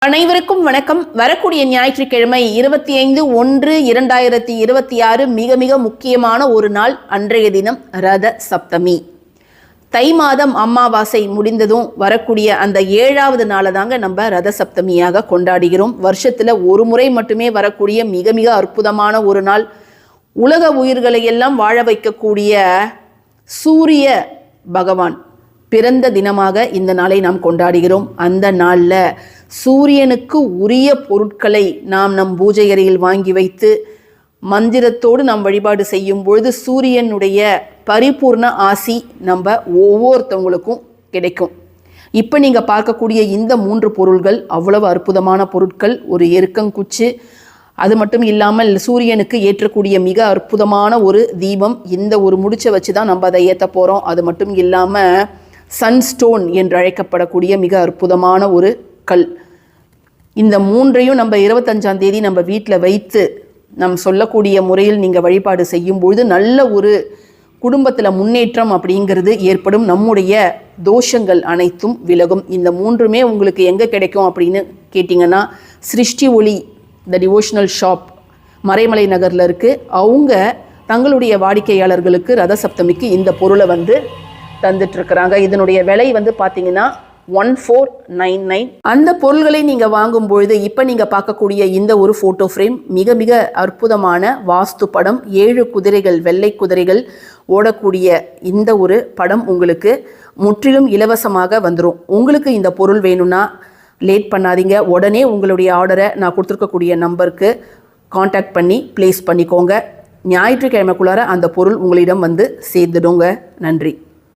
அனைவருக்கும் வணக்கம். வரக்கூடிய ஞாயிற்றுக்கிழமை 25/1/2026 மிக மிக முக்கியமான ஒரு நாள். அன்றைய தினம் ரத சப்தமி. தை மாதம் அமாவாசை முடிந்ததும் வரக்கூடிய அந்த 7வது நாளை தாங்க நம்ம ரத சப்தமியாக கொண்டாடுகிறோம். வருஷத்துல ஒரு முறை மட்டுமே வரக்கூடிய மிக மிக அற்புதமான ஒரு நாள். உலக உயிர்களை எல்லாம் வாழ வைக்கக்கூடிய சூரிய பகவான் பிறந்த தினமாக இந்த நாளை நாம் கொண்டாடுகிறோம். அந்த நாளில் சூரியனுக்கு உரிய பொருட்களை நாம் நம் பூஜை அறையில் வாங்கி வைத்து மந்திரத்தோடு நாம் வழிபாடு செய்யும் பொழுது சூரியனுடைய பரிபூர்ண ஆசி நம்ம ஒவ்வொருத்தவங்களுக்கும் கிடைக்கும். இப்போ நீங்கள் பார்க்கக்கூடிய இந்த 3 பொருள்கள் அவ்வளவு அற்புதமான பொருட்கள். ஒரு எருக்கங்குச்சி, அது மட்டும் இல்லாமல் சூரியனுக்கு ஏற்றக்கூடிய மிக அற்புதமான ஒரு தீபம். இந்த ஒரு முடிச்சை வச்சு தான் நம்ம அதை ஏற்ற போகிறோம். அது மட்டும் இல்லாமல் சன்ஸ்டோன் என்று அழைக்கப்படக்கூடிய மிக அற்புதமான ஒரு கல். இந்த 3ஐயும் நம்ம 25ஆம் தேதி நம்ம வீட்டில் வைத்து நம் சொல்லக்கூடிய முறையில் நீங்கள் வழிபாடு செய்யும் பொழுது நல்ல ஒரு குடும்பத்தில் முன்னேற்றம் அப்படிங்கிறது ஏற்படும். நம்முடைய தோஷங்கள் அனைத்தும் விலகும். இந்த 3மே உங்களுக்கு எங்கே கிடைக்கும் அப்படின்னு கேட்டிங்கன்னா, சிருஷ்டி ஒளி த டிவோஷனல் ஷாப் மறைமலை நகரில் இருக்குது. அவங்க தங்களுடைய வாடிக்கையாளர்களுக்கு ரத சப்தமிக்கு இந்த பொருளை தந்துட்டுருக்குறாங்க. இதனுடைய விலை பார்த்தீங்கன்னா 1499. அந்த பொருள்களை நீங்கள் வாங்கும் பொழுது இப்போ நீங்கள் பார்க்கக்கூடிய இந்த ஒரு ஃபோட்டோ ஃப்ரேம் மிக மிக அற்புதமான வாஸ்து படம். 7 குதிரைகள், வெள்ளை குதிரைகள் ஓடக்கூடிய இந்த ஒரு படம் உங்களுக்கு முற்றிலும் இலவசமாக வந்துடும். உங்களுக்கு இந்த பொருள் வேணும்னா லேட் பண்ணாதீங்க. உடனே உங்களுடைய ஆர்டரை நான் கொடுத்துருக்கக்கூடிய நம்பருக்கு காண்டாக்ட் பண்ணி ப்ளேஸ் பண்ணிக்கோங்க. ஞாயிற்றுக்கிழமைக்குள்ளார அந்த பொருள் உங்களிடம் சேர்ந்துடுங்க. நன்றி.